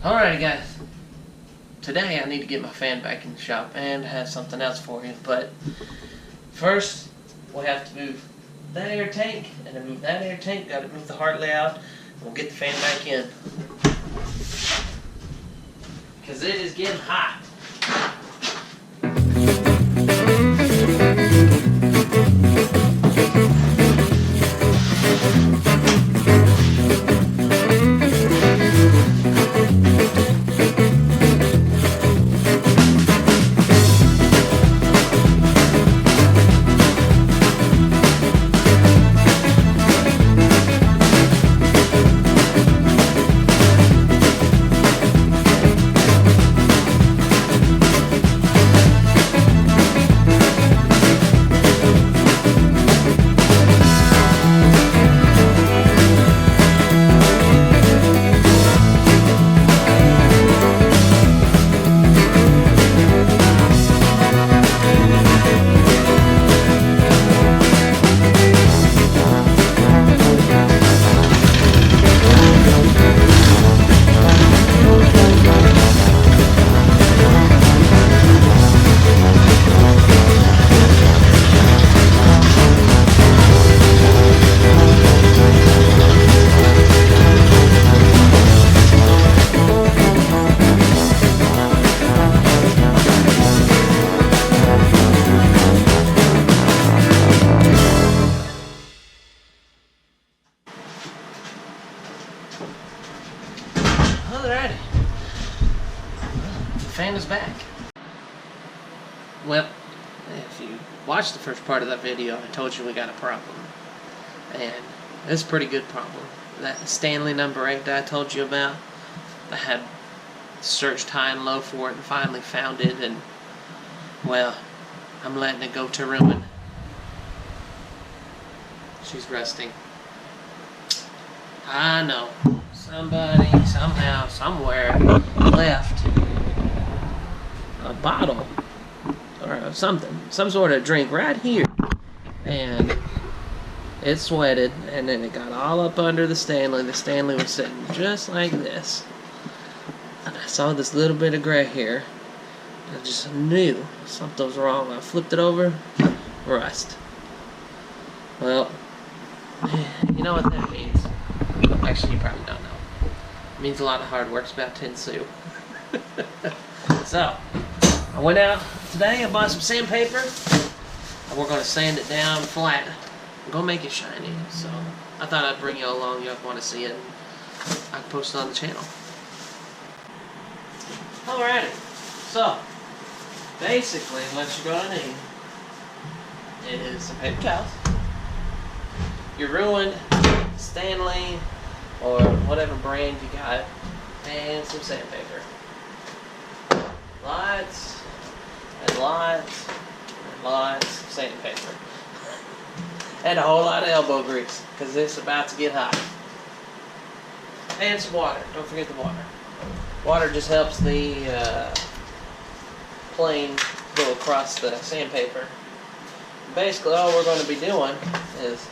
Alrighty guys, today I need to get my fan back in the shop and have something else for you, but first we'll have to move that air tank, and to move that air tank, gotta move the Hartley out, and we'll get the fan back in. Because it is getting hot. Alrighty. The fan is back. Well, if you watched the first part of that video, I told you we got a problem. And it's a pretty good problem. That Stanley number 8 that I told you about, I had searched high and low for it and finally found it, and well, I'm letting it go to ruin. She's rusting. I know. Somebody, somehow, somewhere left a bottle or something, some sort of drink right here, and it sweated, and then it got all up under the Stanley. The Stanley was sitting just like this, and I saw this little bit of gray here. I just knew something was wrong. I flipped it over, rust. Well, you know what that means. Actually, you probably don't know. It means a lot of hard work's about to ensue. So, I went out today, I bought some sandpaper, and we're going to sand it down flat. I'm going to make it shiny, so I thought I'd bring you along. You want to see it, and I can post it on the channel. Alrighty, so, basically what you're going to need is some paper towels, your ruined Stanley or whatever brand you got, and some sandpaper. Lots and lots and lots of sandpaper. And a whole lot of elbow grease, because it's about to get hot. And some water. Don't forget the water. Water just helps the plane go across the sandpaper. Basically all we're going to be doing is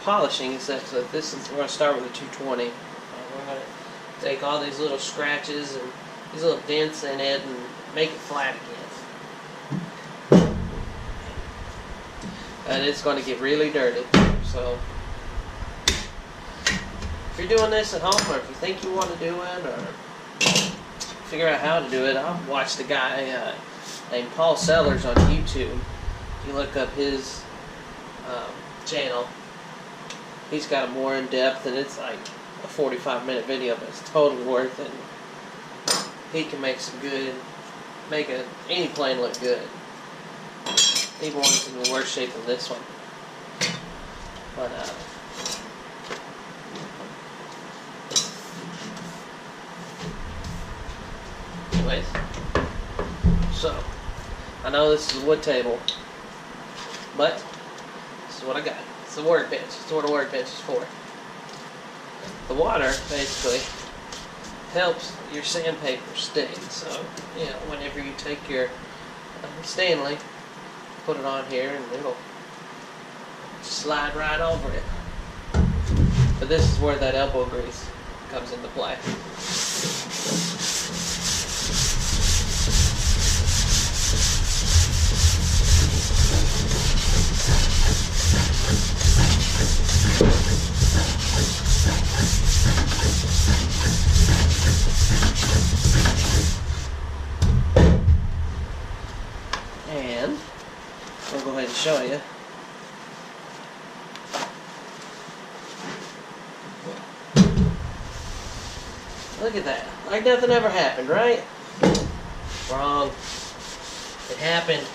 polishing, except that we're going to start with a 220. We're going to take all these little scratches and these little dents in it and make it flat again. And it's going to get really dirty. So if you're doing this at home, or if you think you want to do it, or figure out how to do it, I've watched a guy named Paul Sellers on YouTube. If you look up his channel, he's got it more in depth, and it's like a 45-minute video, but it's totally worth it. He can make any plane look good. Even one's in the worst shape than this one. But anyways, so I know this is a wood table, but this is what I got. It's a workbench. It's what a workbench is for. The water basically helps your sandpaper stain. So, you know, whenever you take your Stanley, put it on here and it'll slide right over it. But this is where that elbow grease comes into play. show you. Look at that. Like nothing ever happened, right? Wrong. It happened.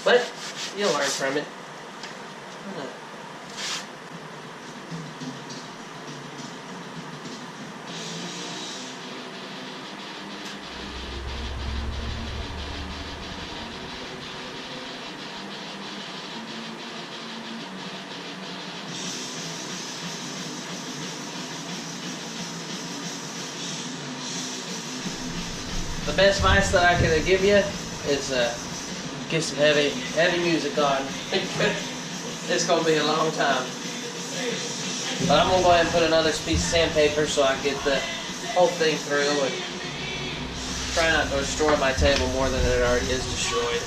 But you'll learn from it. The best advice that I could give you is get some heavy music on. It's gonna be a long time. But I'm gonna go ahead and put another piece of sandpaper so I can get the whole thing through and try not to destroy my table more than it already is destroyed.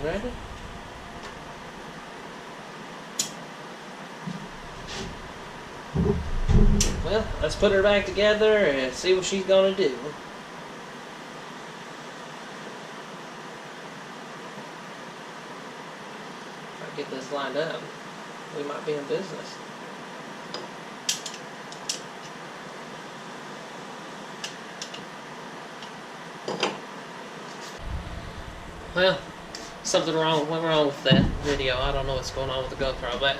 Ready? Well, let's put her back together and see what she's gonna do. If I get this lined up, we might be in business. Well, something went wrong with that video. I don't know what's going on with the GoPro, but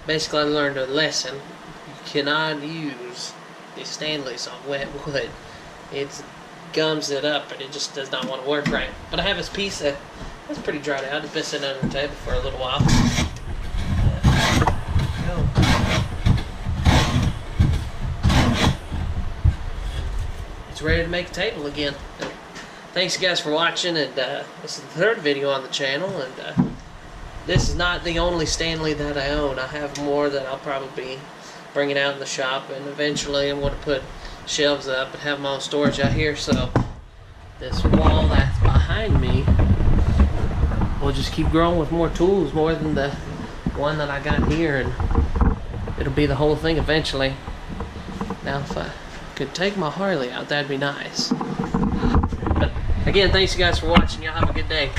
basically I learned a lesson. You cannot use these Stanleys on wet wood. It gums it up and it just does not want to work right. But I have this piece that's pretty dried out. It's been sitting under the table for a little while. It's ready to make a table again. Thanks guys for watching, and this is the third video on the channel, and this is not the only Stanley that I own. I have more that I'll probably be bringing out in the shop, and eventually I'm going to put shelves up and have my own storage out here, so this wall that's behind me will just keep growing with more tools, more than the one that I got here, and it'll be the whole thing eventually. Now if I could take my Harley out, that'd be nice. But again, thanks you guys for watching. Y'all have a good day.